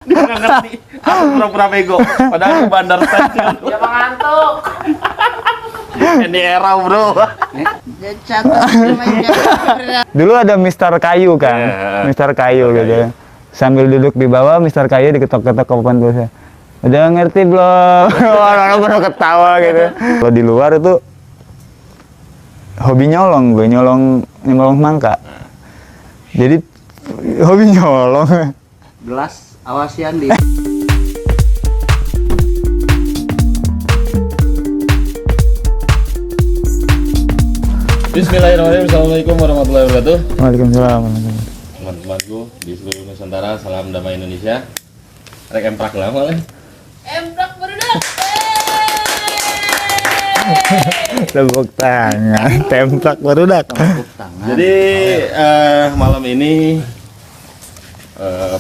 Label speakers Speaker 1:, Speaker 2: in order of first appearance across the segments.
Speaker 1: Dia nggak ngerti. Aku pura-pura bego. Padahal aku bandar stand.
Speaker 2: Dia mengantuk.
Speaker 1: Ini era bro.
Speaker 3: Dulu ada Mister Kayu kan,
Speaker 1: Yeah.
Speaker 3: Mister Kayu
Speaker 1: Mister
Speaker 3: gitu.
Speaker 1: Kayu.
Speaker 3: Sambil duduk di bawah, Mister Kayu diketok-ketok ke papan tulisnya. Udah ngerti belum? Orang-orang pada ketawa gitu. Kalau di luar itu hobi nyolong, gue nyolong mangka. Jadi hobi nyolong.
Speaker 2: Gelas awasian di.
Speaker 1: Bismillahirrahmanirrahim. Assalamualaikum warahmatullahi wabarakatuh.
Speaker 3: Waalaikumsalam.
Speaker 1: Teman-temanku di seluruh Nusantara, salam damai Indonesia. Rek emprak lah malah.
Speaker 4: Emprak berudak.
Speaker 3: Tepuk tangan, templak barudak.
Speaker 2: Tepuk tangan.
Speaker 1: Jadi malam ini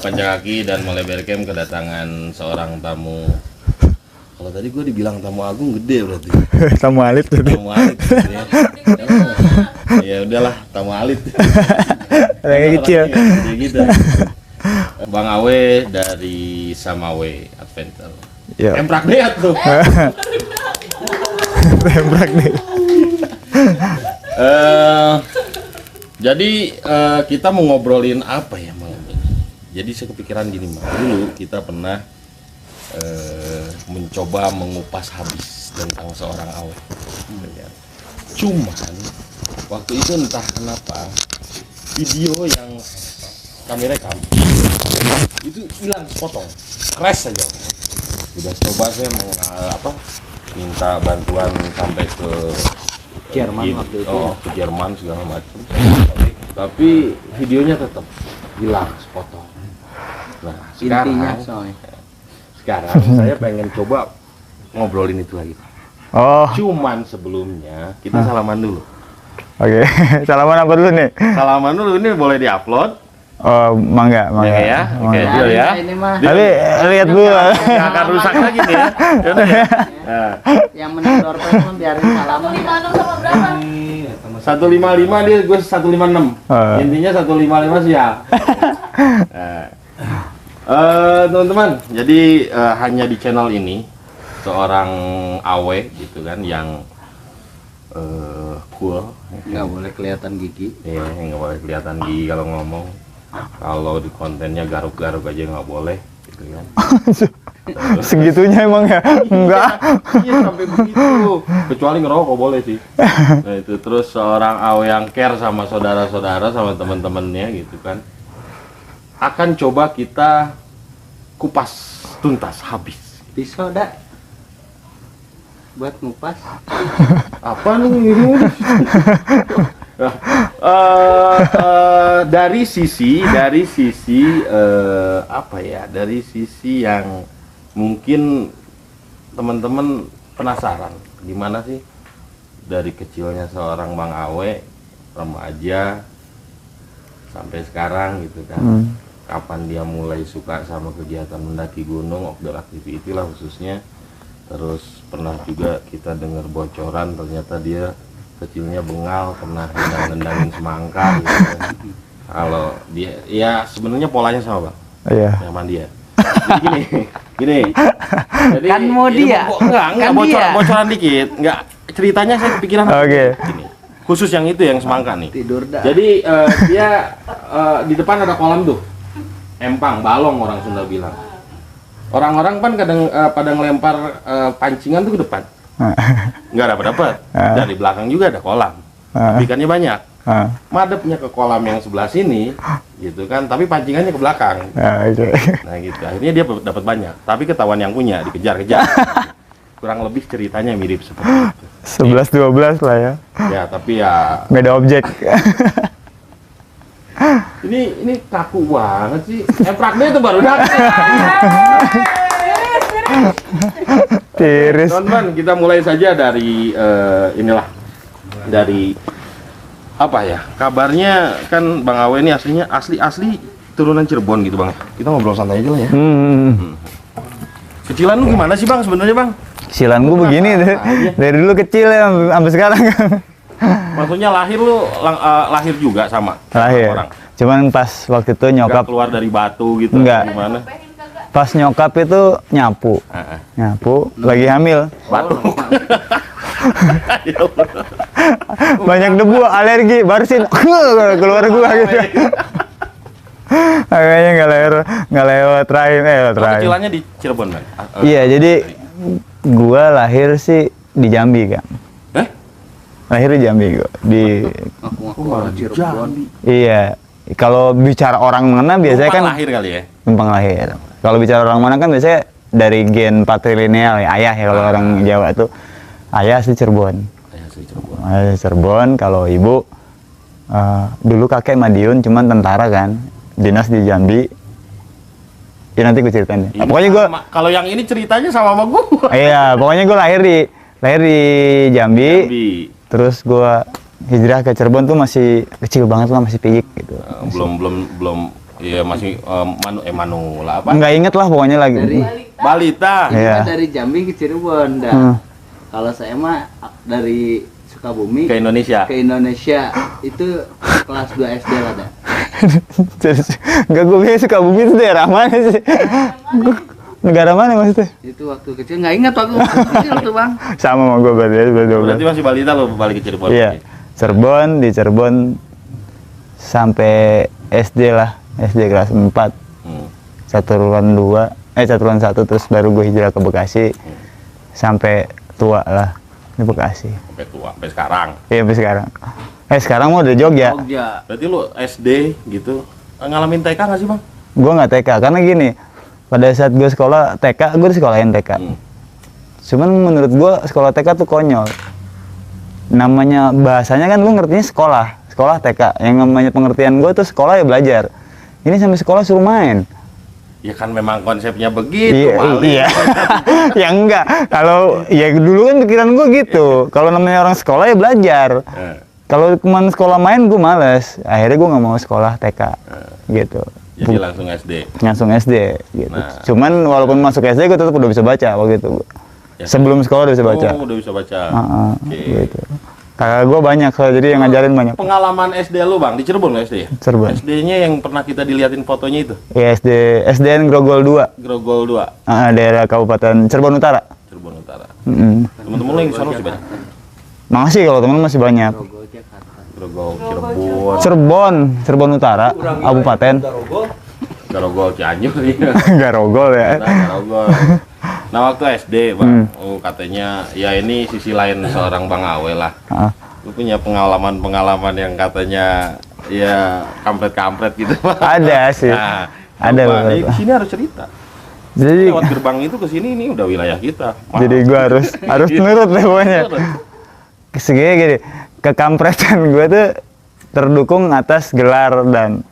Speaker 1: Pancakaki dan Maleber Camp kedatangan seorang tamu. Kalau tadi gue dibilang tamu agung gede berarti.
Speaker 3: Tamu alit gitu.
Speaker 1: Tamu alit. Gitu ya. Ya udahlah, tamu alit.
Speaker 3: Orangnya kecil.
Speaker 1: Jadi gitu. Bang Awe dari Samawe Adventure.
Speaker 3: Ya.
Speaker 1: Emprak deat tuh.
Speaker 3: Templak deh.
Speaker 1: Jadi kita mau ngobrolin apa ya malam ini? Jadi saya kepikiran gini, Mas. Dulu kita pernah mencoba mengupas habis tentang seorang Awe. Cuman waktu itu entah kenapa video yang kami rekam itu hilang sepotong, crash saja. Udah coba saya mau minta bantuan sampai ke
Speaker 2: Jerman waktu itu.
Speaker 1: ke Jerman segala macam. Tapi videonya tetap hilang sepotong. Nah,
Speaker 2: Intinya
Speaker 1: sekarang
Speaker 2: soalnya.
Speaker 1: saya pengen coba ngobrolin itu lagi.
Speaker 3: Oh,
Speaker 1: Cuman sebelumnya kita salaman dulu.
Speaker 3: oke. Salaman apa dulu nih?
Speaker 1: Salaman dulu, ini boleh diupload.
Speaker 3: Oh, mangga.
Speaker 1: Ya, oke,
Speaker 3: Mangga.
Speaker 1: deal ya.
Speaker 2: Ini mah
Speaker 3: Tapi lihat dulu.
Speaker 1: Nggak akan rusak lagi nih ya. Yaudah ya. Nah,
Speaker 2: yang menendor mah biarin salaman.
Speaker 4: 56 sama berapa?
Speaker 1: 155 dia, gue 156.
Speaker 3: Oh.
Speaker 1: Intinya 155 siap. Nah, teman-teman, jadi hanya di channel ini seorang Awe gitu kan yang cool.
Speaker 2: Nggak boleh kelihatan gigi.
Speaker 1: Iya, nggak boleh kelihatan gigi kalau ngomong. Kalau di kontennya garuk-garuk aja nggak boleh, gitu kan.
Speaker 3: Segitunya emang ya? Enggak.
Speaker 1: Iya, sampai begitu. Kecuali ngerokok boleh sih. Nah itu terus seorang Awe yang care sama saudara-saudara, sama teman-temannya gitu kan. Akan coba kita kupas tuntas habis.
Speaker 2: Pisau dah. Buat ngupas.
Speaker 1: Apa nih ini? Dari sisi apa ya? Dari sisi yang mungkin teman-teman penasaran gimana sih dari kecilnya seorang Bang Awe, remaja sampai sekarang gitu kan. Kapan dia mulai suka sama kegiatan mendaki gunung, outdoor activity lah khususnya. Terus pernah juga kita dengar bocoran ternyata dia kecilnya bengal, pernah nendangin semangka gitu kan. Kalau dia ya sebenarnya polanya sama Bang.
Speaker 3: Iya.
Speaker 1: Nyaman dia. Jadi gini. Jadi
Speaker 2: Kan mau
Speaker 1: ini
Speaker 2: dia.
Speaker 1: enggak
Speaker 2: Kan dia.
Speaker 1: bocoran dikit. Enggak, ceritanya saya kepikiran
Speaker 3: Oke.
Speaker 1: gini. Khusus yang itu yang semangka nih.
Speaker 2: Tidur dah.
Speaker 1: Jadi dia di depan ada kolam tuh. Empang, balong orang Sunda bilang. Orang-orang kan kadang pada ngelempar pancingan tuh ke depan. Nggak dapat. Dan di belakang juga ada kolam. Tapi ikannya banyak. Madepnya ke kolam yang sebelah sini, gitu kan. Tapi pancingannya ke belakang.
Speaker 3: Oke.
Speaker 1: Nah gitu. Akhirnya dia dapat banyak. Tapi ketahuan yang punya, dikejar-kejar. Kurang lebih ceritanya mirip seperti itu.
Speaker 3: 11-12 lah ya.
Speaker 1: Ya, tapi ya
Speaker 3: Beda objek.
Speaker 1: ini kaku banget sih. Empraknya itu baru datang.
Speaker 3: Tiris.
Speaker 1: Teman-teman, kita mulai saja dari dari apa ya? Kabarnya kan Bang Awe ini aslinya asli turunan Cirebon gitu Bang. Kita ngobrol santai aja lah ya. Kecilan lu gimana sih Bang sebenarnya Bang?
Speaker 3: Silan gue begini deh. Dari dulu kecil ya sampai sekarang.
Speaker 1: Maksudnya lahir lu lahir juga sama
Speaker 3: Lahir.
Speaker 1: orang.
Speaker 3: Cuman pas waktu itu
Speaker 1: Nggak
Speaker 3: nyokap
Speaker 1: keluar dari batu gitu
Speaker 3: Nggak.
Speaker 1: gimana?
Speaker 4: Pengen kagak?
Speaker 3: Pas nyokap itu nyapu. Nyapu, lagi hamil.
Speaker 1: Batuk.
Speaker 3: Banyak debu, alergi, bersin. Keluar gua gitu. Kayaknya nggak lewat rahim, lewat rahim.
Speaker 1: Kecilannya di Cirebon, Bang?
Speaker 3: Iya, jadi gua lahir sih di Jambi, Kang. Lahir di Jambi gua.
Speaker 2: Aku orang Cirebon.
Speaker 3: Iya. Kalau bicara orang mana biasanya kan
Speaker 1: lahir kali ya?
Speaker 3: numpang lahir. Kalau bicara orang mana kan biasanya dari gen patrilineal ya, ayah ya kalau orang Jawa tuh. Ayah sih Cirebon. Ayah Cirebon, kalau ibu dulu kakek Madiun cuman tentara kan. Dinas di Jambi. Ya nanti gue ceritain.
Speaker 1: Ini
Speaker 3: Pokoknya gue
Speaker 1: kalau yang ini ceritanya sama gua.
Speaker 3: iya, pokoknya gue lahir di Jambi. Terus gue hijrah ke Cirebon tuh masih kecil banget lah, masih piyik gitu.
Speaker 1: Belum iya masih manula apa?
Speaker 3: Nggak inget lah pokoknya lagi.
Speaker 2: Dari
Speaker 1: Balita.
Speaker 2: ini
Speaker 3: Iya.
Speaker 2: kan dari Jambi ke Cirebon dah. Kalau saya mah dari Sukabumi
Speaker 1: Ke Indonesia.
Speaker 2: itu kelas 2 SD lah dah.
Speaker 3: Enggak, gue biasa Sukabumi itu daerah mana sih? Negara mana maksudnya?
Speaker 2: Itu waktu kecil nggak ingat waktu kecil tuh bang.
Speaker 3: Sama sama gue
Speaker 1: Berarti masih balita lo balik ke Cirebon.
Speaker 3: Iya, di Cirebon sampai SD lah, SD kelas 4. Satuan 1 terus baru gue hijrah ke Bekasi. Sampai tua lah di Bekasi.
Speaker 1: Sampai tua, sampai sekarang.
Speaker 3: Iya, sampai sekarang. Sekarang mau udah Jogja.
Speaker 1: Berarti lu SD gitu. Ngalamin TK nggak sih, Bang?
Speaker 3: Gue nggak TK, karena gini, pada saat gue sekolah TK, gue disekolahin TK. Cuman menurut gue sekolah TK tuh konyol. Namanya bahasanya kan gue ngertinya sekolah TK. Yang namanya pengertian gue tuh sekolah ya belajar. Ini sampai sekolah suruh main.
Speaker 1: Ya kan memang konsepnya begitu,
Speaker 3: Iya. Ya enggak. Kalau ya dulu kan pikiran gue gitu. Kalau namanya orang sekolah ya belajar. Kalau cuma sekolah main gue males. Akhirnya gue nggak mau sekolah TK. Gitu.
Speaker 1: Jadi langsung SD.
Speaker 3: Langsung SD gitu.
Speaker 1: Nah.
Speaker 3: Cuman walaupun masuk SD gue tetap udah bisa baca waktu itu.
Speaker 1: Ya,
Speaker 3: Sebelum sekolah udah bisa baca.
Speaker 1: Oh, udah bisa baca. Oke.
Speaker 3: Gitu. Kakak gue banyak soalnya, jadi yang ngajarin banyak.
Speaker 1: Pengalaman SD lu, Bang, di Cirebon nggak SD ya?
Speaker 3: Cirebon.
Speaker 1: SD-nya yang pernah kita diliatin fotonya itu?
Speaker 3: Ya, SDN Grogol 2.
Speaker 1: Grogol 2.
Speaker 3: Daerah Kabupaten Cirebon Utara.
Speaker 1: Cirebon Utara.
Speaker 3: Mm-mm.
Speaker 1: Temen-temen lu yang di sana sih banyak?
Speaker 3: Masih, kalau temen masih banyak.
Speaker 1: Grogol, Cirebon,
Speaker 3: Cirebon Utara, Kabupaten.
Speaker 1: Grogol, Cianjur ya.
Speaker 3: Garogol ya.
Speaker 1: Grogol. Nah, waktu SD, Bang, katanya ya ini sisi lain seorang Bang Awe lah. Lu punya pengalaman yang katanya ya kampret-kampret gitu, Bang.
Speaker 3: Ada sih.
Speaker 1: Nah,
Speaker 3: Ada
Speaker 1: di
Speaker 3: beberapa.
Speaker 1: sini harus cerita.
Speaker 3: Jadi
Speaker 1: Lewat gerbang itu ke sini ini udah wilayah kita.
Speaker 3: jadi gue harus nurut deh pokoknya. Segini gini, kekampretan gue tuh terdukung atas gelar dan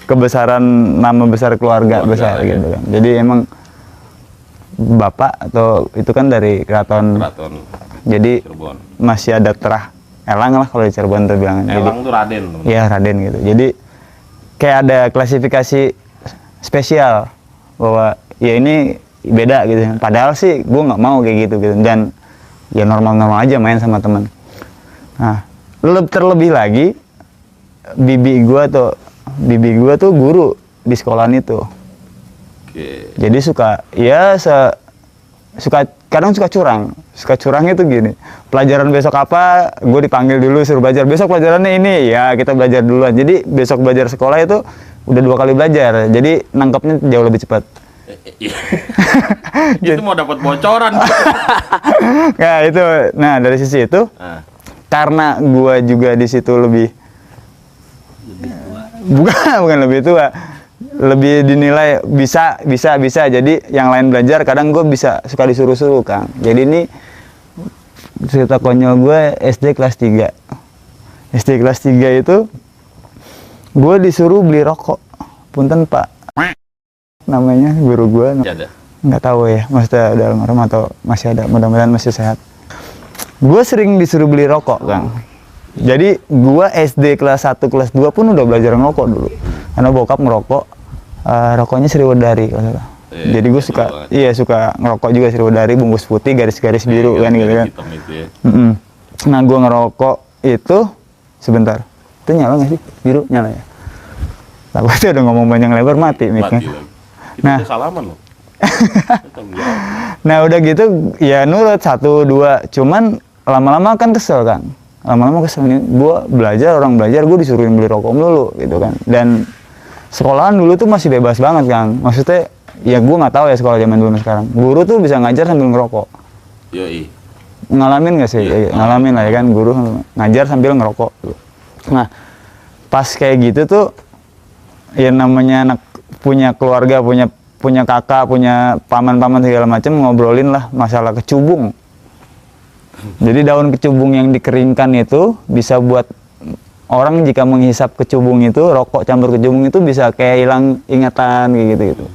Speaker 3: kebesaran nama besar keluarga besar
Speaker 1: ya.
Speaker 3: gitu kan. Jadi emang bapak atau itu kan dari keraton. Jadi
Speaker 1: Cirebon.
Speaker 3: masih ada terah elang lah kalau di Cirebon tuh bilangnya.
Speaker 1: Elang tuh Raden.
Speaker 3: Iya, Raden gitu. Jadi kayak ada klasifikasi spesial bahwa ya ini beda gitu. Padahal sih gue nggak mau kayak gitu dan ya normal-normal aja main sama teman. Nah, terlebih lagi bibi gue tuh guru di sekolahan itu.
Speaker 1: Oke.
Speaker 3: Jadi kadang suka curang itu gini. Pelajaran besok apa? Gue dipanggil dulu suruh belajar. Besok pelajarannya ini, ya kita belajar duluan. Jadi besok belajar sekolah itu udah 2 kali belajar. Jadi nangkepnya jauh lebih cepat.
Speaker 1: Itu mau dapat bocoran.
Speaker 3: Nah itu, dari sisi itu, karena gue juga di situ bukan lebih tua, lebih dinilai bisa. Jadi yang lain belajar, kadang gue suka disuruh-suruh, Kang. Jadi ini cerita konyol gue SD kelas 3. SD kelas 3 itu gue disuruh beli rokok. Punten Pak, namanya guru gue. Nggak tahu ya, maksudnya udah almarhum atau masih ada, mudah-mudahan masih sehat. Gue sering disuruh beli rokok, Kang. Jadi gue SD kelas 1, kelas 2 pun udah belajar ngerokok dulu. Karena bokap ngerokok, rokoknya Sriwedari kalau salah. Jadi gue suka ngerokok juga Sriwedari, bungkus putih, garis-garis biru kan gitu kan. Nah gue ngerokok itu, sebentar, itu nyala nggak sih? Biru nyala ya? Takutnya udah ngomong banyak lebar mati miknya.
Speaker 1: Kita
Speaker 3: Nah.
Speaker 1: udah salaman loh. Tanggung jawab.
Speaker 3: Nah udah gitu ya nurut 1, 2, cuman lama-lama kan kesel kan, lama-lama kesel nih, orang belajar gue disuruhin beli rokok dulu gitu kan, dan sekolahan dulu tuh masih bebas banget kan, maksudnya ya gue nggak tahu ya sekolah zaman dulu sekarang, guru tuh bisa ngajar sambil ngerokok,
Speaker 1: Yoi.
Speaker 3: ngalamin nggak sih?
Speaker 1: Iya.
Speaker 3: Ngalamin lah ya kan, guru ngajar sambil ngerokok. Nah pas kayak gitu tuh ya namanya anak punya keluarga, punya kakak, punya paman-paman segala macam, ngobrolin lah masalah kecubung. Jadi daun kecubung yang dikeringkan itu bisa buat orang jika menghisap kecubung itu, rokok campur kecubung itu bisa kayak hilang ingatan kayak gitu.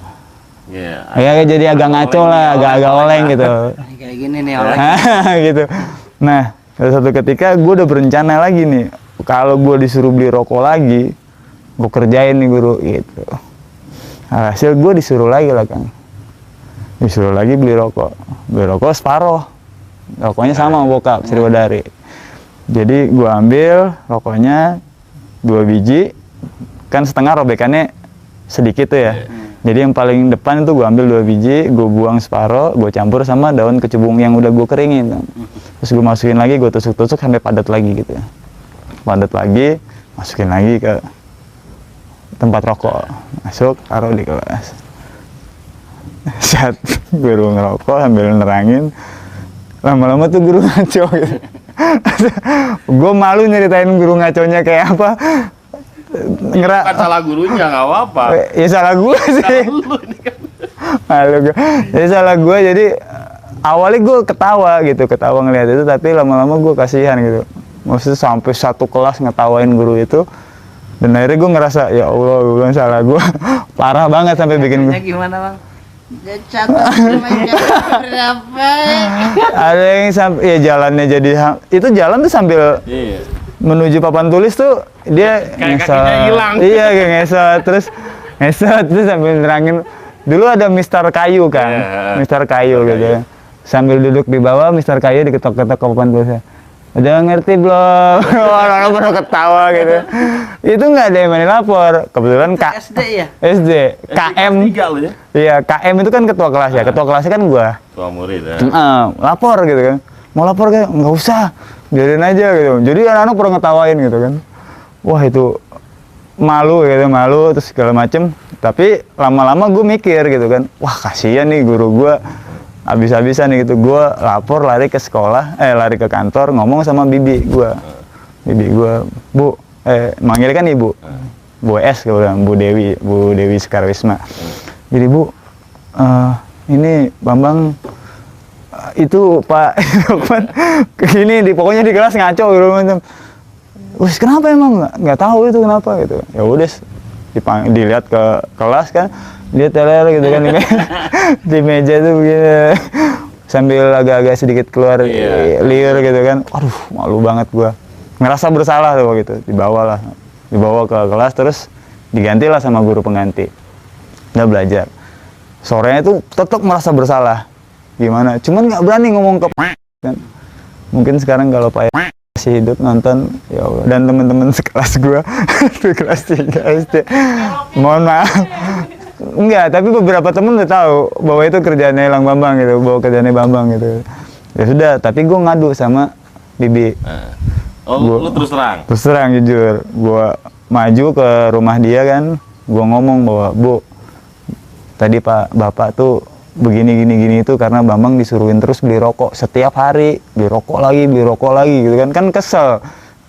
Speaker 1: Iya.
Speaker 3: Ya jadi agak ngaco lah, agak oleng gitu.
Speaker 2: Kayak gini nih orang.
Speaker 3: Gitu. Nah, suatu ketika gue udah berencana lagi nih, kalau gue disuruh beli rokok lagi, gue kerjain nih guru gitu. Hasil gue disuruh lagi lah Kang. Disuruh lagi beli rokok separoh. Rokoknya sama sama bokap, Sriwadari. Jadi gue ambil rokoknya 2 biji, kan setengah robekannya sedikit tuh ya. Jadi yang paling depan itu gue ambil 2 biji, gue buang separoh, gue campur sama daun kecubung yang udah gue keringin. Terus gue masukin lagi, gue tusuk-tusuk sampai padat lagi gitu ya. Padat lagi, masukin lagi ke tempat rokok, masuk, taruh di kelas. Saat guru ngerokok sambil nerangin, lama-lama tuh guru ngaco gitu. Gue malu nyeritain guru ngaconya kayak apa.
Speaker 1: Bukan salah gurunya, nggak apa-apa.
Speaker 3: Ya salah gue sih.
Speaker 1: Salah lu ini kan.
Speaker 3: Malu gue. Jadi salah gue, jadi awalnya gue ketawa ngeliat itu, tapi lama-lama gue kasihan gitu. Maksudnya sampai satu kelas ngetawain guru itu, dan akhirnya gue ngerasa ya Allah, gue salah gue parah banget sampai bikin
Speaker 2: Caranya gimana bang? Catat berapa?
Speaker 3: ada yang sampai ya jalannya jadi itu jalan tuh sambil
Speaker 1: Iya.
Speaker 3: menuju papan tulis tuh dia
Speaker 1: Kayak kakinya hilang.
Speaker 3: Iya kayak ngesot terus sambil nerangin. Dulu ada Mister Kayu kan,
Speaker 1: Iya.
Speaker 3: Mister Kayu gitu ya. Sambil duduk di bawah, Mister Kayu diketok-ketok ke papan tulisnya. Udah ngerti belum? Orang-orang baru ketawa gitu. Itu nggak ada yang main lapor. Kebetulan
Speaker 2: SD ya?
Speaker 3: SD KM.
Speaker 1: Tiga lu ya.
Speaker 3: Iya KM itu kan ketua kelas ya. Ketua kelasnya kan gua.
Speaker 1: Tua murid ya.
Speaker 3: Lapor gitu kan. Mau lapor kan? Nggak usah. Biarin aja gitu. Jadi anak-anak pernah ngetawain gitu kan. Wah itu malu terus segala macem. Tapi lama-lama gue mikir gitu kan. Wah kasihan nih guru gua. Habis-habisan nih gitu, gue lapor lari ke sekolah, lari ke kantor, ngomong sama bibi gue, Bu, manggil kan ibu, Bu S, gue bilang, Bu Dewi Sekarwisma. Jadi Bu, ini Bambang, itu Pak Lukman, ini pokoknya di kelas ngaco gitu macam. Wes kenapa emang nggak tahu itu kenapa gitu. Ya udah, dilihat ke kelas kan. Dia teler gitu kan di meja tuh begini sambil agak-agak sedikit keluar liur gitu kan. Aduh malu banget gua, ngerasa bersalah tuh gitu. Dibawa ke kelas, terus digantilah sama guru pengganti. Udah belajar, sorenya tuh tetap merasa bersalah gimana, cuman nggak berani ngomong ke kan. Mungkin sekarang kalau Pak masih hidup nonton ya Allah, dan teman-teman sekelas gua itu kelas 3 SD, mohon maaf. Enggak, tapi beberapa temen udah tahu bahwa itu kerjaannya Elang Bambang gitu, bahwa kerjaannya Bambang gitu. Ya sudah, tapi gue ngadu sama Bibi.
Speaker 1: Lu terus terang?
Speaker 3: Terus terang jujur, gue maju ke rumah dia kan, gue ngomong bahwa Bu, tadi Bapak tuh begini itu karena Bambang disuruhin terus beli rokok setiap hari, beli rokok lagi gitu kan kesel.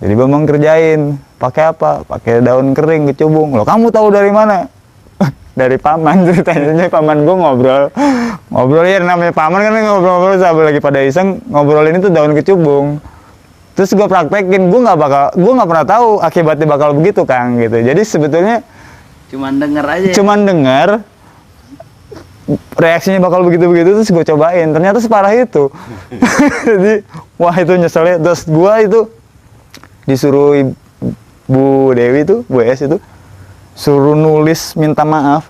Speaker 3: Jadi Bambang kerjain, pakai apa? Pakai daun kering kecubung. Loh kamu tahu dari mana? Dari paman, ceritanya paman gue ngobrol ya, namanya paman kan ngobrol sambil lagi pada iseng ngobrolin itu daun kecubung. Terus gue praktekin, gue nggak pernah tahu akibatnya bakal begitu Kang gitu. Jadi sebetulnya
Speaker 2: Cuman denger aja.
Speaker 3: cuman dengar reaksinya bakal begitu terus gue cobain, ternyata separah itu. Jadi wah itu nyeselnya. Terus gue itu disuruh Bu Dewi tuh, Bu S itu suruh nulis minta maaf.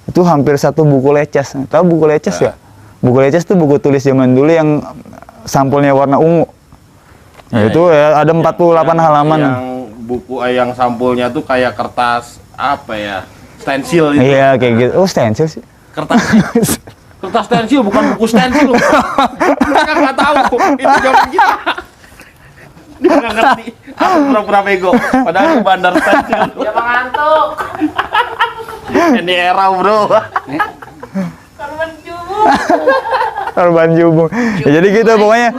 Speaker 3: Itu hampir 1 buku leces. Tahu buku leces ya? Buku leces itu buku tulis zaman dulu yang sampulnya warna ungu. Nah, itu ya ada 48 halaman.
Speaker 1: Yang buku yang sampulnya tuh kayak kertas apa ya? stensil itu.
Speaker 3: Iya kayak gitu. Oh stensil sih.
Speaker 1: Kertas stensil bukan buku stensil. Mereka nggak tahu itu zaman kita. Dia nggak ngerti. Aku pura-pura bego. Padahal itu bandar stensil.
Speaker 2: Dia mengantuk.
Speaker 1: Ini era bro.
Speaker 4: Korban jubu.
Speaker 3: Korban jubung. Ya, jadi gitu pokoknya.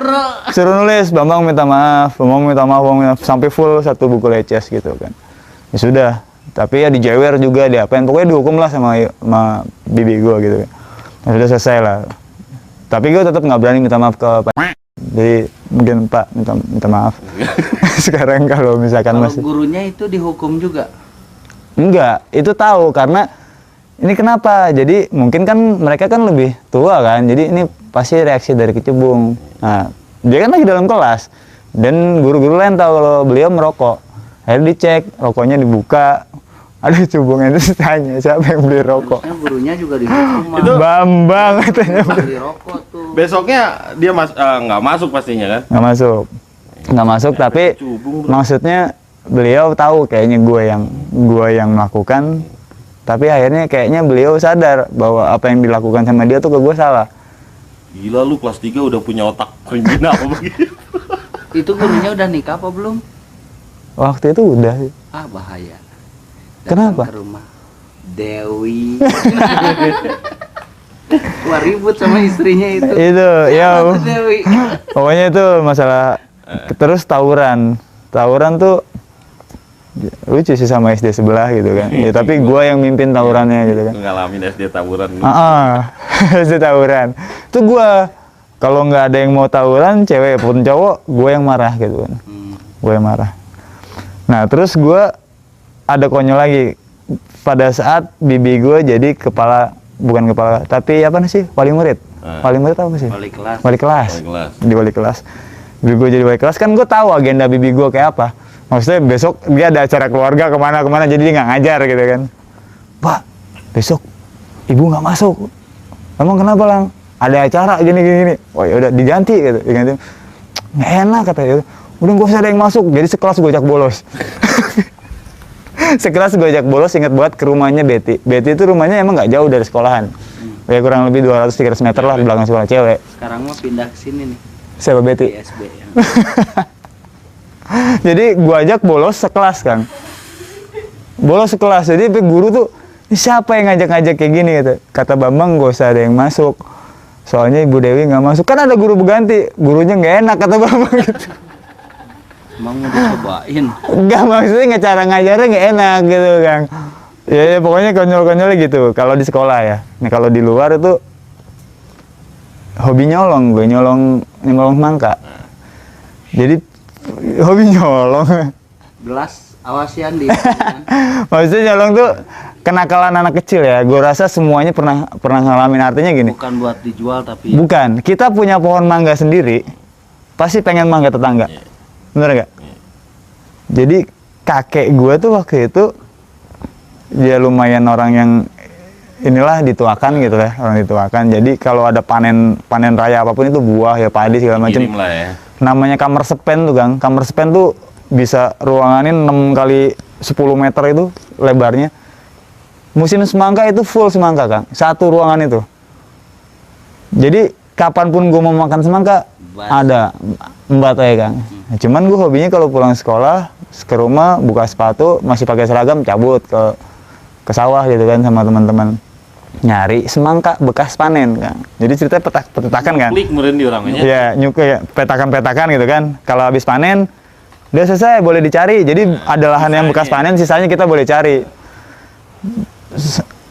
Speaker 3: Suruh nulis, Bambang minta maaf, Bambang minta maaf, sampai full satu buku leces gitu kan. Ya sudah. Tapi ya dijewer juga, diapain. Pokoknya dihukum lah sama bibi gue gitu kan. Ya sudah selesai lah. Tapi gue tetap nggak berani minta maaf ke Pak. Jadi mungkin Pak minta maaf. Sekarang kalau misalkan
Speaker 2: Kalau
Speaker 3: masih
Speaker 2: gurunya itu dihukum juga.
Speaker 3: enggak, itu tahu karena ini kenapa? Jadi mungkin kan mereka kan lebih tua kan. Jadi ini pasti reaksi dari kecebung. Nah, dia kan lagi dalam kelas dan guru-guru lain tahu kalau beliau merokok. Akhirnya dicek, rokoknya dibuka. Ada cebungnya itu tanya siapa yang beli rokok.
Speaker 2: Harusnya gurunya juga dihukum.
Speaker 1: Itu
Speaker 3: Bambang katanya.
Speaker 2: Beli rokok tuh.
Speaker 1: besoknya dia nggak masuk pastinya kan?
Speaker 3: Nggak masuk tapi
Speaker 1: Cubung, bro.
Speaker 3: maksudnya beliau tahu kayaknya gue yang melakukan, tapi akhirnya kayaknya beliau sadar bahwa apa yang dilakukan sama dia tuh ke gue salah.
Speaker 1: Gila lu kelas 3 udah punya otak kriminal begitu.
Speaker 2: Itu gurunya udah nikah apa belum?
Speaker 3: Waktu itu udah sih.
Speaker 2: Ah bahaya.
Speaker 3: Kenapa?
Speaker 2: Ke rumah Dewi. Wah ribut sama istrinya itu.
Speaker 3: Itu ya
Speaker 2: Apa tuh Dewi?
Speaker 3: pokoknya itu masalah. Terus tawuran tuh lucu sih sama SD sebelah gitu kan ya, tapi gue yang mimpin tawurannya gitu kan.
Speaker 1: Ngalamin SD tawuran.
Speaker 3: SD tawuran tuh gue kalau nggak ada yang mau tawuran cewek pun cowok gue yang marah gitu kan. Gue yang marah. Nah terus gue ada konyol lagi pada saat bibi gue jadi bukan kepala tapi apa sih wali murid. Wali murid apa sih?
Speaker 2: Wali kelas.
Speaker 3: Wali kelas.
Speaker 1: Wali kelas.
Speaker 3: Di wali kelas. Bibi gue jadi wali kelas kan gue tahu agenda bibi gue kayak apa. Maksudnya besok dia ada acara keluarga kemana jadi dia nggak ngajar gitu kan. Pak, besok ibu nggak masuk. Emang kenapa lang? Ada acara gini. Oh ya udah diganti gitu. Diganti. Nggak enak katanya. Udah nggak usah ada yang masuk. Jadi sekelas gue ajak bolos. Sekelas gue ajak bolos, inget banget ke rumahnya Betty. Betty itu rumahnya emang nggak jauh dari sekolahan. Ya kurang lebih 200-300 meter lah di belakang sekolah cewek.
Speaker 2: Sekarang mah pindah ke sini nih.
Speaker 3: Siapa Betty?
Speaker 2: ISB ya.
Speaker 3: Jadi gua ajak bolos sekelas kan. Bolos sekelas. Jadi guru tuh, ini siapa yang ngajak-ngajak kayak gini gitu. Kata Bambang gak usah ada yang masuk. Soalnya Ibu Dewi nggak masuk. Kan ada guru berganti. Gurunya nggak enak kata Bambang gitu.
Speaker 2: Emang udah cobain.
Speaker 3: Enggak, maksudnya cara ngajarnya nggak enak gitu kan. Ya pokoknya konyol-konyolnya gitu. Kalau di sekolah ya. Nah kalau di luar itu hobi nyolong. Gue nyolong semangka. Jadi hobi nyolong.
Speaker 2: Gelas awasian di.
Speaker 3: Maksudnya nyolong tuh kenakalan anak kecil ya. Gue rasa semuanya pernah ngalamin. Artinya gini.
Speaker 2: Bukan buat dijual tapi.
Speaker 3: Bukan. Kita punya pohon mangga sendiri. Pasti pengen mangga tetangga. Bener nggak? Jadi kakek gue tuh waktu itu dia lumayan orang yang inilah dituakan gitu ya, orang dituakan. Jadi kalau ada panen raya apapun itu buah ya padi segala macam.
Speaker 1: Ya.
Speaker 3: Namanya kamar sepen tuh Kang. Kamar sepen tuh bisa ruangannya 6 kali 10 meter itu lebarnya. Musim semangka itu full semangka Kang. Satu ruangan itu. Jadi kapanpun gue mau makan semangka ada embat ya Kang. Nah, cuman gue hobinya kalau pulang sekolah ke rumah buka sepatu masih pakai seragam cabut ke sawah gitu kan sama teman-teman nyari semangka bekas panen Kang. Jadi ceritanya petakan kan.
Speaker 1: Klik meureun di orangnya.
Speaker 3: Iya, ya, petakan gitu kan. Kalau habis panen udah selesai boleh dicari. Jadi ada lahan yang bekas panen sisanya kita boleh cari.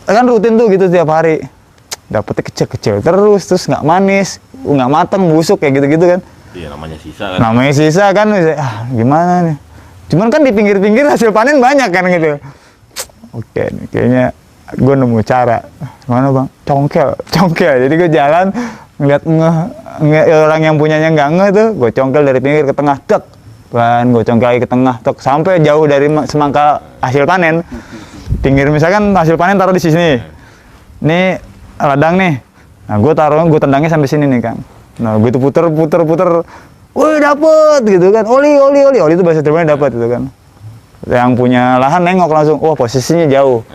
Speaker 3: Kan rutin tuh gitu tiap hari. Dapetnya kecil-kecil terus nggak manis, nggak mateng, busuk kayak gitu-gitu kan.
Speaker 1: Iya namanya sisa kan.
Speaker 3: Namanya sisa kan, gimana nih? Cuman kan di pinggir-pinggir hasil panen banyak kan gitu. Oke, nih, kayaknya gue nemu cara. Mana bang? Congkel. Jadi gue jalan ngeliat orang yang punyanya nggak ngeh tuh, gue congkel dari pinggir ke tengah, tek. Kan gue congkel lagi ke tengah, tek. Sampai jauh dari semangka hasil panen. Pinggir misalkan hasil panen taruh di sini. Nih ladang nih. Nah gue tendangnya sampai sini nih Kang. Nah begitu puter. Wih dapet gitu kan. Oli itu bahasa Jerman dapet gitu kan. Yang punya lahan nengok langsung, wah posisinya jauh.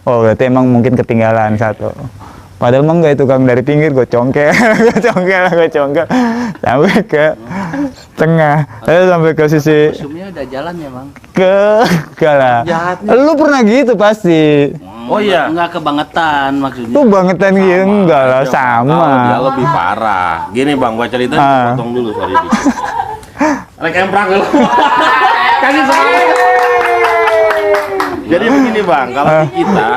Speaker 3: Oh berarti emang mungkin ketinggalan satu. Padahal emang enggak itu Kang, dari pinggir gue congkel, gue congkel sampai ke tengah, sampai ke sisi
Speaker 2: Musuhnya udah jalan ya bang.
Speaker 3: ke lah. Lu pernah gitu pasti.
Speaker 1: Oh iya.
Speaker 2: Enggak kebangetan maksudnya.
Speaker 3: Lu bangetan gitu enggak lah, sama.
Speaker 1: Kalau dia lebih parah. Gini bang, gua cerita potong dulu sorry dikit. Rek emprak lu. Kasih saya. Jadi begini bang, kalau di kita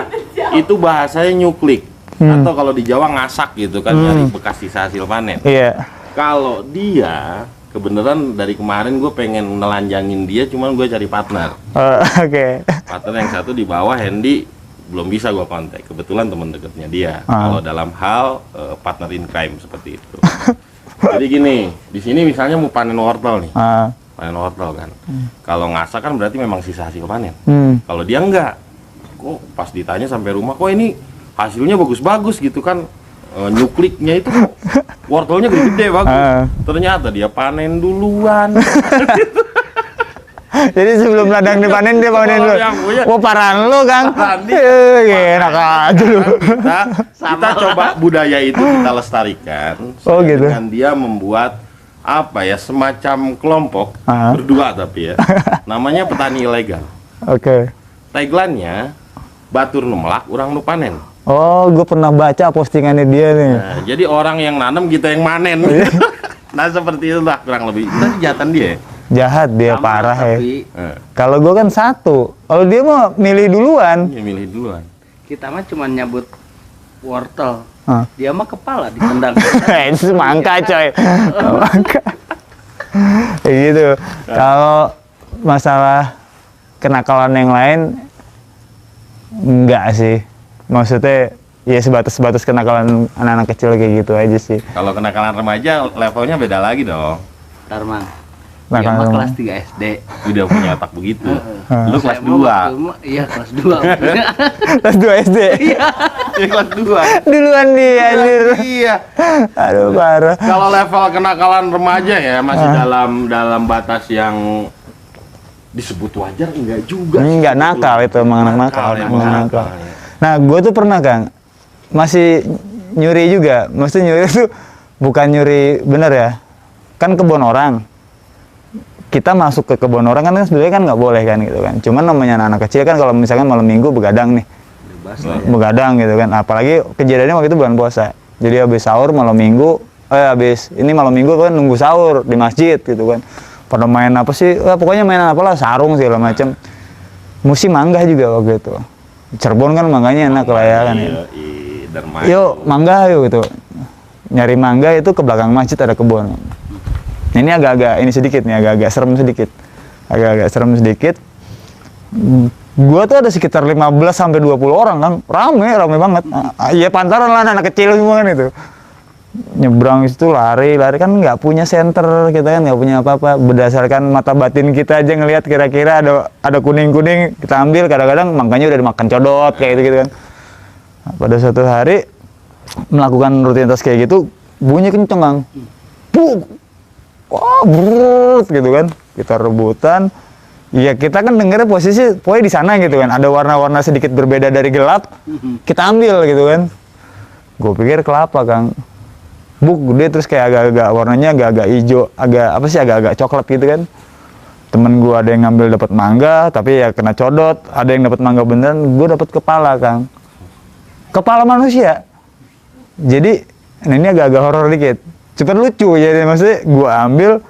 Speaker 1: itu bahasanya nyuklik. Atau kalau di Jawa ngasak gitu kan, nyari bekas sisa hasil panen.
Speaker 3: Iya.
Speaker 1: Kalau dia kebenaran dari kemarin gue pengen nelanjangin dia, cuman gue cari partner.
Speaker 3: Oke.
Speaker 1: Partner yang satu di bawah, Hendy belum bisa gue kontak. Kebetulan teman dekatnya dia. Kalau dalam hal partner in crime seperti itu. Jadi gini, di sini misalnya mau panen wortel nih, panen wortel kan. Kalau ngasak kan berarti memang sisa hasil panen. Kalau dia enggak, kok pas ditanya sampai rumah, kok ini hasilnya bagus-bagus gitu kan, nyukliknya itu wortelnya gede-gede bagus. Ternyata dia panen duluan.
Speaker 3: Jadi sebelum ladang dipanen dia panen dulu. Wah parah lu Kang. Enak aja lu.
Speaker 1: Kita coba budaya itu kita lestarikan.
Speaker 3: Oh gitu.
Speaker 1: Dengan dia membuat apa ya, semacam kelompok berdua tapi ya. Namanya petani ilegal.
Speaker 3: Oke.
Speaker 1: Tagline-nya batur nu melak, urang nu panen.
Speaker 3: Oh, gue pernah baca postingannya dia nih.
Speaker 1: Nah, jadi orang yang nanam kita yang manen. Nah seperti itulah kurang lebih. Itu kejahatan dia.
Speaker 3: Jahat dia,
Speaker 2: Sama,
Speaker 3: parah
Speaker 2: tapi
Speaker 3: ya. Kalau gue kan satu. Kalau dia mau milih duluan.
Speaker 1: Ya milih duluan.
Speaker 2: kita mah cuma nyabut wortel.
Speaker 3: Hah.
Speaker 2: Dia mah kepala ditendang.
Speaker 3: Itu semangka coy. Semangka. Kayak gitu. Kalau masalah kenakalan yang lain enggak sih. Maksudnya ya sebatas kenakalan anak-anak kecil kayak gitu aja sih.
Speaker 1: Kalau kenakalan remaja levelnya beda lagi dong.
Speaker 2: Tarman.
Speaker 3: Nah,
Speaker 2: Dia mah
Speaker 3: kalau-
Speaker 2: kelas 3 SD.
Speaker 1: Udah punya otak begitu. Lu kelas
Speaker 2: Saya mah
Speaker 1: 2.
Speaker 2: waktu mah- Iya kelas 2.
Speaker 3: Kelas 2 SD.
Speaker 1: Dia kelas 2.
Speaker 3: Duluan dia anjir.
Speaker 1: Iya.
Speaker 3: Aduh parah.
Speaker 1: Kalau level kenakalan remaja ya masih dalam batas yang disebut wajar enggak juga.
Speaker 3: Enggak nakal itu, emang anak nakal,
Speaker 1: ya,
Speaker 3: emang nakal.
Speaker 1: ya.
Speaker 3: Nah, gue tuh pernah Kang, masih nyuri juga. Maksudnya nyuri itu bukan nyuri bener ya, kan kebun orang. Kita masuk ke kebun orang kan sebenarnya kan nggak boleh kan gitu kan. Cuman namanya anak kecil kan kalau misalkan malam minggu begadang nih,
Speaker 2: Bebas lah ya.
Speaker 3: begadang gitu kan. Apalagi kejadiannya waktu itu bulan puasa. Jadi habis sahur malam minggu, habis ini malam minggu kan nunggu sahur di masjid gitu kan. Pada main apa sih? Pokoknya main apalah, sarung segala macam. Musim mangga juga waktu itu. Cirebon kan mangganya enak lah ya kan.
Speaker 1: Iya, Dermayu.
Speaker 3: Yuk mangga yuk gitu. Nyari mangga itu ke belakang masjid ada kebun. Ini agak-agak ini sedikit nih, agak-agak serem sedikit. Agak-agak serem sedikit. Gua tuh ada sekitar 15 sampai 20 orang kan. Rame banget. Ya pantaran lah anak kecil semua kan itu. Nyebrang itu lari kan nggak punya center, kita kan nggak punya apa-apa, berdasarkan mata batin kita aja ngelihat kira-kira ada kuning-kuning kita ambil, kadang-kadang makanya udah dimakan codot kayak gitu kan. Nah, pada suatu hari melakukan rutinitas kayak gitu, bunyi kenceng Kang, buk, wah brrrr, gitu kan, kita rebutan. Ya kita kan dengarnya posisi pokoknya di sana gitu kan, ada warna-warna sedikit berbeda dari gelap, kita ambil gitu kan. Gue pikir kelapa Kang. Buk gede terus kayak agak-agak warnanya agak-agak hijau, agak-agak coklat gitu kan. Temen gua ada yang ngambil dapat mangga tapi ya kena codot, ada yang dapat mangga beneran, gua dapat kepala Kang. Kepala manusia. Jadi ini agak-agak horor dikit. Cepet lucu jadi maksudnya gua ambil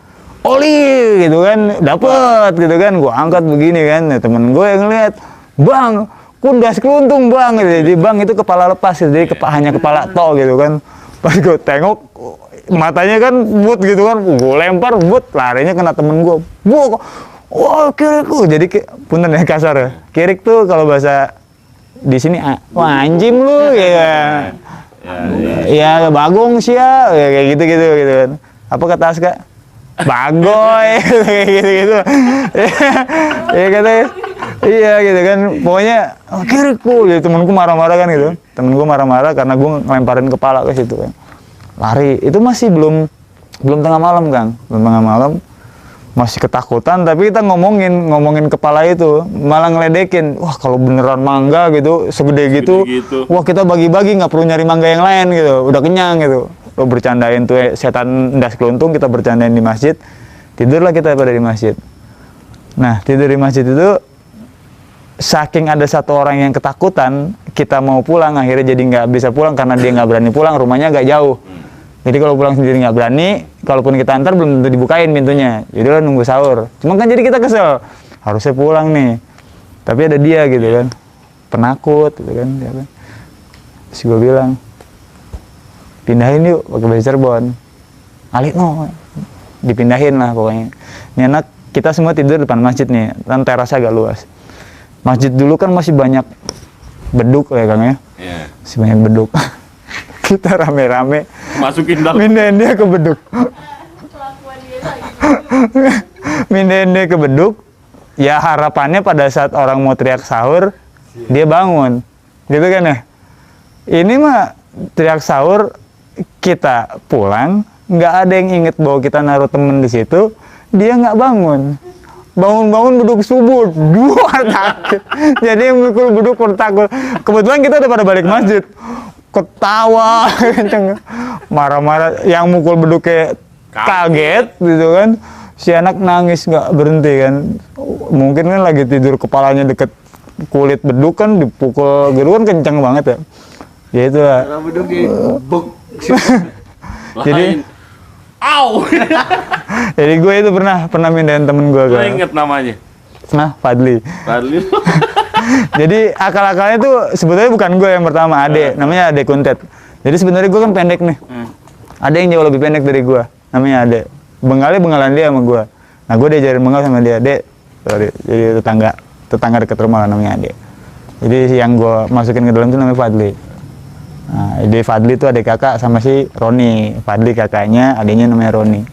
Speaker 3: oli gitu kan, dapet gitu kan, gua angkat begini kan. Nah, temen gua yang ngeliat, "Bang, kundas keluntung Bang." Gitu. Jadi Bang itu kepala lepas gitu. Jadi hanya kepala to gitu kan. Pas gue tengok matanya kan but gitu kan, gue lempar but, larinya kena temen gue, wah kirikku, jadi punten ya kasar ya, kirik tuh kalau bahasa di sini, wah anjing lu ya, ya bagong sih ya, kayak gitu kan, apa kata Aska, bagoy, kayak gitu, ya katanya. Iya gitu kan, pokoknya kiriku, jadi temenku marah-marah kan gitu. Temenku marah-marah karena gue ngelemparin kepala ke situ kan. Lari, itu masih belum tengah malam Kang, belum tengah malam. masih ketakutan, tapi kita ngomongin kepala itu, malah ngeledekin, wah kalau beneran mangga gitu segede gitu, wah kita bagi-bagi, nggak perlu nyari mangga yang lain gitu, udah kenyang gitu. Lo bercandain tuh setan das keluntung, kita bercandain di masjid, tidurlah kita pada di masjid. Nah tidur di masjid itu, saking ada satu orang yang ketakutan, kita mau pulang, akhirnya jadi nggak bisa pulang karena dia nggak berani pulang, rumahnya agak jauh. Jadi kalau pulang sendiri nggak berani, kalaupun kita antar belum tentu dibukain pintunya. Jadi lah nunggu sahur. Cuma kan jadi kita kesel, harusnya pulang nih. Tapi ada dia gitu kan, penakut gitu kan. Terus gue bilang, pindahin yuk pakai baju Cirebon. Alik no, dipindahin lah pokoknya. Ini anak kita semua tidur depan masjid nih, kan terasnya agak luas. Masjid dulu kan masih banyak beduk ya Kang ya.
Speaker 1: Iya.
Speaker 3: Masih banyak beduk. Kita rame-rame
Speaker 1: Masukin dalam.
Speaker 3: mindahin dia ke beduk.
Speaker 4: Kelakuan dia lagi.
Speaker 3: Mindahin dia ke beduk. Ya harapannya pada saat orang mau teriak sahur, dia bangun. Gitu kan ya? Ini mah teriak sahur, kita pulang, nggak ada yang inget bahwa kita naruh temen di situ, dia nggak bangun. Bangun-bangun beduk subuh, dua takut. Jadi yang mukul beduk takut. Kebetulan kita udah pada balik masjid. Ketawa kenceng, marah-marah, yang mukul beduk kayak kaget gitu kan, si anak nangis nggak berhenti kan, mungkin kan lagi tidur kepalanya deket kulit beduk kan, dipukul gitu kan kenceng banget ya itu lah.
Speaker 2: Cara beduk buk.
Speaker 3: Jadi
Speaker 1: Au.
Speaker 3: jadi gue itu pernah mindahin temen gue
Speaker 1: Gue inget namanya.
Speaker 3: nah Fadli.
Speaker 1: Fadli.
Speaker 3: Jadi akal-akalnya tuh sebetulnya bukan gue yang pertama, Ade, namanya Ade Kuntet. Jadi sebenarnya gue kan pendek nih. Ada yang jauh lebih pendek dari gue, namanya Ade. Bengalan dia sama gue. Nah gue diajarin bengal sama dia, Ade. Jadi tetangga dekat rumah lah namanya Ade. Jadi yang gue masukin ke dalam itu namanya Fadli. Nah, jadi Fadli itu adik kakak sama si Roni. Fadli kakaknya, adiknya namanya Roni.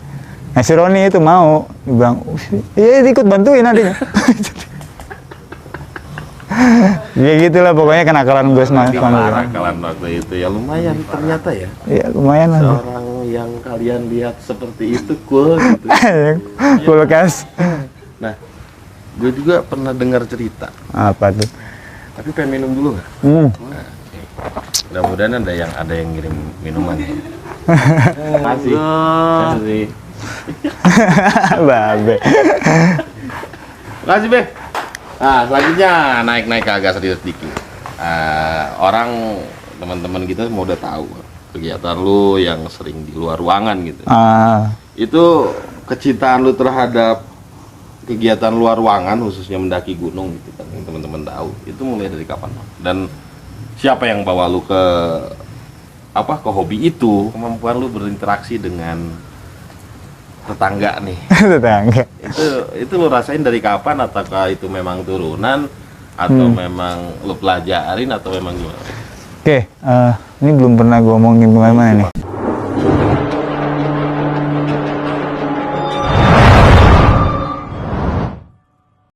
Speaker 3: Nah si Roni itu mau, dia bilang, iya ikut bantuin adiknya. Ya gitulah pokoknya kenakalan gue sama
Speaker 1: Kenakalan waktu itu ya lumayan ternyata ya.
Speaker 3: Iya lumayan lah.
Speaker 1: Seorang yang kalian lihat seperti itu cool gitu.
Speaker 3: Kulkas.
Speaker 1: Nah, gue juga pernah dengar cerita.
Speaker 3: Apa tuh?
Speaker 1: Tapi pengen minum dulu nggak?
Speaker 3: Hmm.
Speaker 1: Nah, oke. Mudah-mudahan ada yang ngirim minuman. Makasih. Makasih.
Speaker 3: Babe.
Speaker 1: Makasih, Be. Nah, selanjutnya naik ke agak serius dikit. Orang teman-teman kita semua udah tahu kegiatan lu yang sering di luar ruangan gitu. Itu kecintaan lu terhadap kegiatan luar ruangan khususnya mendaki gunung gitu kan, yang teman-teman tahu. Itu mulai dari kapan? Dan siapa yang bawa lu ke hobi itu? Kemampuan lu berinteraksi dengan tetangga nih.
Speaker 3: Tetangga.
Speaker 1: Itu lu rasain dari kapan, ataukah itu memang turunan atau memang lu pelajarin atau memang gimana?
Speaker 3: Oke, ini belum pernah gue omongin kemana-mana nih.